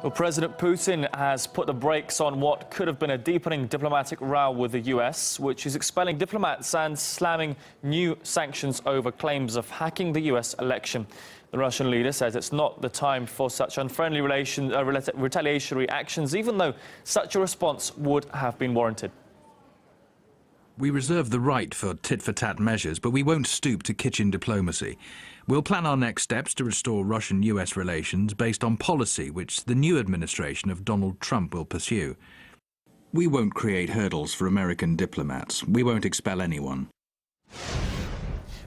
Well, President Putin has put the brakes on what could have been a deepening diplomatic row with the US, which is expelling diplomats and slamming new sanctions over claims of hacking the US election. The Russian leader says it's not the time for such unfriendly retaliatory actions, even though such a response would have been warranted. We reserve the right for tit-for-tat measures, but we won't stoop to kitchen diplomacy. We'll plan our next steps to restore Russian-US relations based on policy which the new administration of Donald Trump will pursue. We won't create hurdles for American diplomats. We won't expel anyone.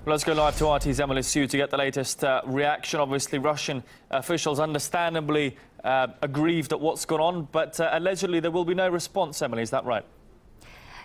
Well, let's go live to RT's Emily Sue to get the latest reaction. Obviously, Russian officials understandably aggrieved at what's gone on, but allegedly there will be no response, Emily. Is that right?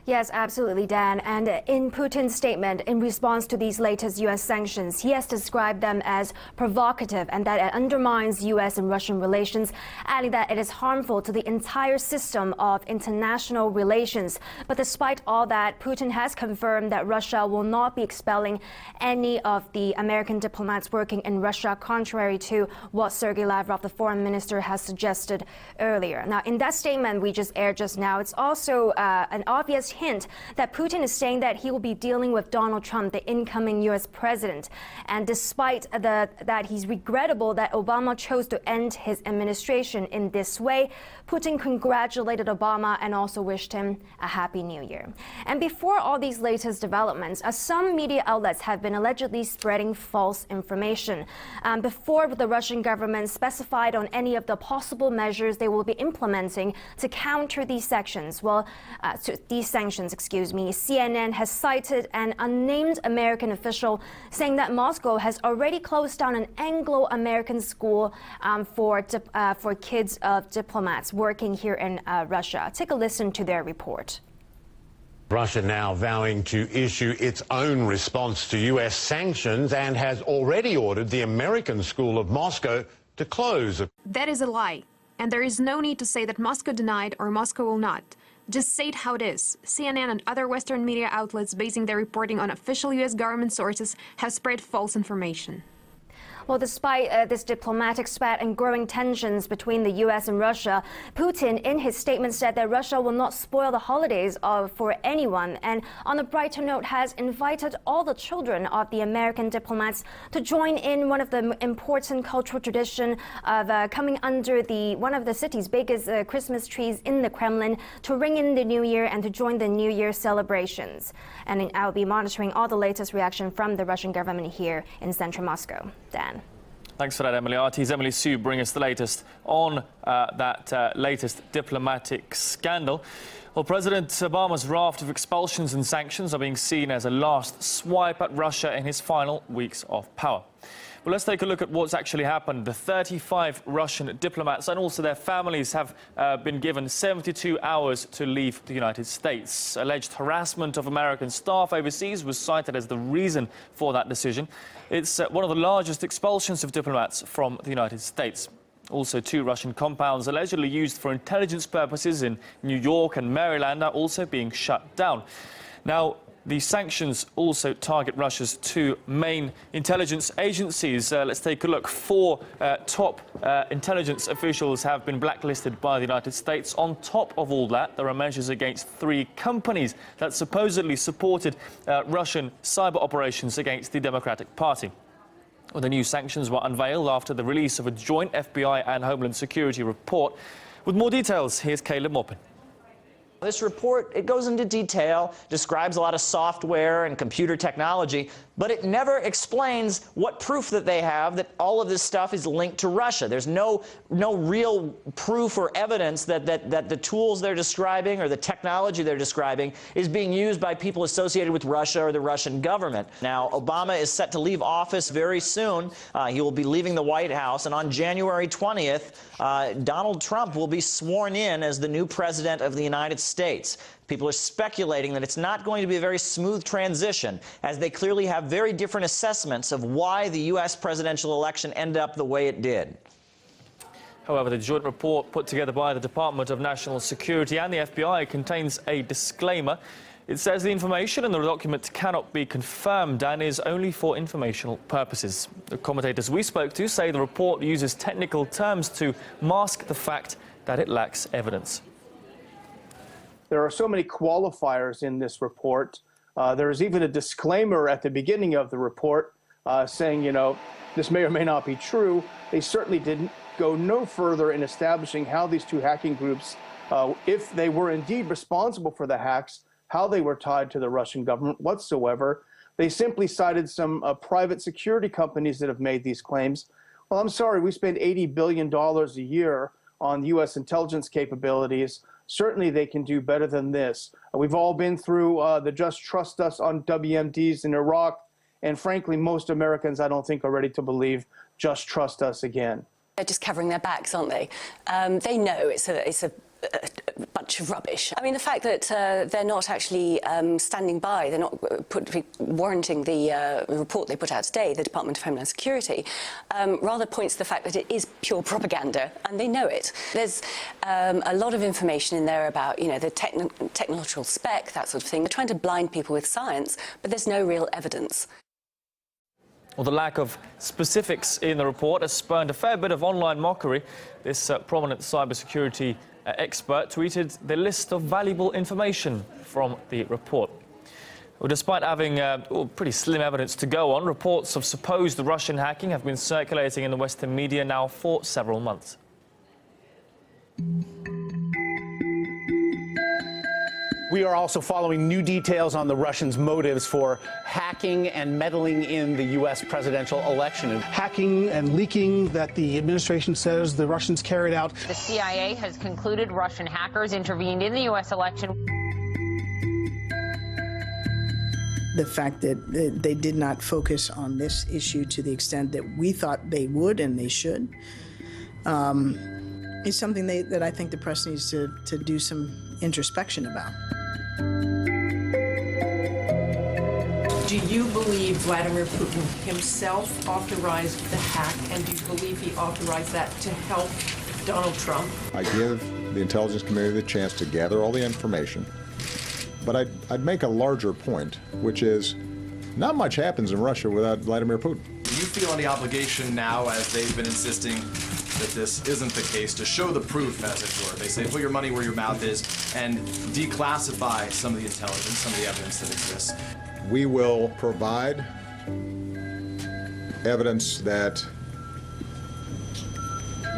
Yes, absolutely, Dan. And in Putin's statement, in response to these latest U.S. sanctions, he has described them as provocative and that it undermines U.S. and Russian relations, adding that it is harmful to the entire system of international relations. But despite all that, Putin has confirmed that Russia will not be expelling any of the American diplomats working in Russia, contrary to what Sergei Lavrov, the foreign minister, has suggested earlier. Now, in that statement we just aired just now, it's also an obvious hint that Putin is saying that he will be dealing with Donald Trump, the incoming U.S. president. And despite that he's regrettable that Obama chose to end his administration in this way, Putin congratulated Obama and also wished him a happy new year. And before all these latest developments, some media outlets have been allegedly spreading false information. Before the Russian government specified on any of the possible measures they will be implementing to counter these sanctions, CNN has cited an unnamed American official saying that Moscow has already closed down an Anglo-American school for kids of diplomats working here in Russia. Take a listen to their report. Russia now vowing to issue its own response to U.S. sanctions and has already ordered the American School of Moscow to close. That is a lie, and there is no need to say that Moscow denied or Moscow will not. Just say it how it is. CNN and other Western media outlets basing their reporting on official U.S. government sources have spread false information. Well, despite this diplomatic spat and growing tensions between the U.S. and Russia, Putin, in his statement, said that Russia will not spoil the holidays for anyone. And on a brighter note, has invited all the children of the American diplomats to join in one of the important cultural tradition of coming under one of the city's biggest Christmas trees in the Kremlin to ring in the New Year and to join the New Year celebrations. And I'll be monitoring all the latest reaction from the Russian government here in central Moscow. Dan. Thanks for that, Emily. RT's Emily Sue bring us the latest on that latest diplomatic scandal. Well, President Obama's raft of expulsions and sanctions are being seen as a last swipe at Russia in his final weeks of power. Well, let's take a look at what's actually happened. The 35 Russian diplomats and also their families have been given 72 hours to leave the United States. Alleged harassment of American staff overseas was cited as the reason for that decision. It's one of the largest expulsions of diplomats from the United States. Also, 2 Russian compounds allegedly used for intelligence purposes in New York and Maryland are also being shut down. Now, the sanctions also target Russia's 2 main intelligence agencies. Let's take a look. 4 top intelligence officials have been blacklisted by the United States. On top of all that, there are measures against 3 companies that supposedly supported Russian cyber operations against the Democratic Party. Well, the new sanctions were unveiled after the release of a joint FBI and Homeland Security report. With more details, here's Caleb Maupin. This report, it goes into detail, describes a lot of software and computer technology, but it never explains what proof that they have that all of this stuff is linked to Russia. There's no real proof or evidence that the tools they're describing or the technology they're describing is being used by people associated with Russia or the Russian government. Now, Obama is set to leave office very soon. He will be leaving the White House, and on January 20th, Donald Trump will be sworn in as the new president of the United States. People are speculating that it's not going to be a very smooth transition, as they clearly have very different assessments of why the U.S. presidential election ended up the way it did. However, the joint report put together by the Department of National Security and the FBI contains a disclaimer. It says the information in the document cannot be confirmed and is only for informational purposes. The commentators we spoke to say the report uses technical terms to mask the fact that it lacks evidence. There are so many qualifiers in this report. There is even a disclaimer at the beginning of the report saying, this may or may not be true. They certainly didn't go no further in establishing how these two hacking groups, if they were indeed responsible for the hacks, how they were tied to the Russian government whatsoever. They simply cited some private security companies that have made these claims. Well, I'm sorry, we spend $80 billion a year on U.S. intelligence capabilities. Certainly they can do better than this. We've all been through the Just Trust Us on WMDs in Iraq, and frankly, most Americans, I don't think, are ready to believe Just Trust Us again. They're just covering their backs, aren't they? They know it's a bunch of rubbish. I mean, the fact that they're not actually standing by, they're not warranting the report they put out today, the Department of Homeland Security, rather points to the fact that it is pure propaganda, and they know it. There's a lot of information in there about, the technological spec, that sort of thing. They're trying to blind people with science, but there's no real evidence. Well, the lack of specifics in the report has spurned a fair bit of online mockery. This prominent cybersecurity expert tweeted the list of valuable information from the report. Well, despite having pretty slim evidence to go on, reports of supposed Russian hacking have been circulating in the Western media now for several months. We are also following new details on the Russians' motives for hacking and meddling in the U.S. presidential election. Hacking and leaking that the administration says the Russians carried out. The CIA has concluded Russian hackers intervened in the U.S. election. The fact that they did not focus on this issue to the extent that we thought they would and they should is something that I think the press needs to do some introspection about. Do you believe Vladimir Putin himself authorized the hack, and do you believe he authorized that to help Donald Trump? I give the intelligence community the chance to gather all the information, but I'd make a larger point, which is not much happens in Russia without Vladimir Putin. Do you feel any obligation now, as they've been insisting that this isn't the case, to show the proof, as it were? They say put your money where your mouth is and declassify some of the intelligence, some of the evidence that exists. We will provide evidence that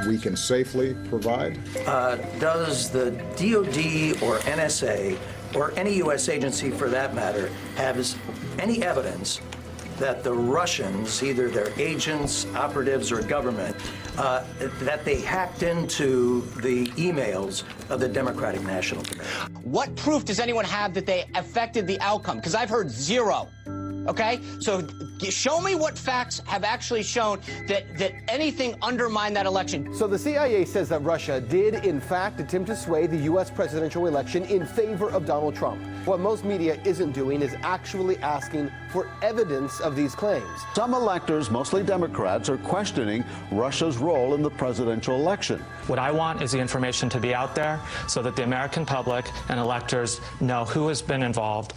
we can safely provide. Does the DOD or NSA or any U.S. agency for that matter have any evidence that the Russians, either their agents, operatives, or government, that they hacked into the emails of the Democratic National Committee? What proof does anyone have that they affected the outcome? Because I've heard zero. Okay? So show me what facts have actually shown that anything undermined that election. So the CIA says that Russia did, in fact, attempt to sway the U.S. presidential election in favor of Donald Trump. What most media isn't doing is actually asking for evidence of these claims. Some electors, mostly Democrats, are questioning Russia's role in the presidential election. What I want is the information to be out there so that the American public and electors know who has been involved.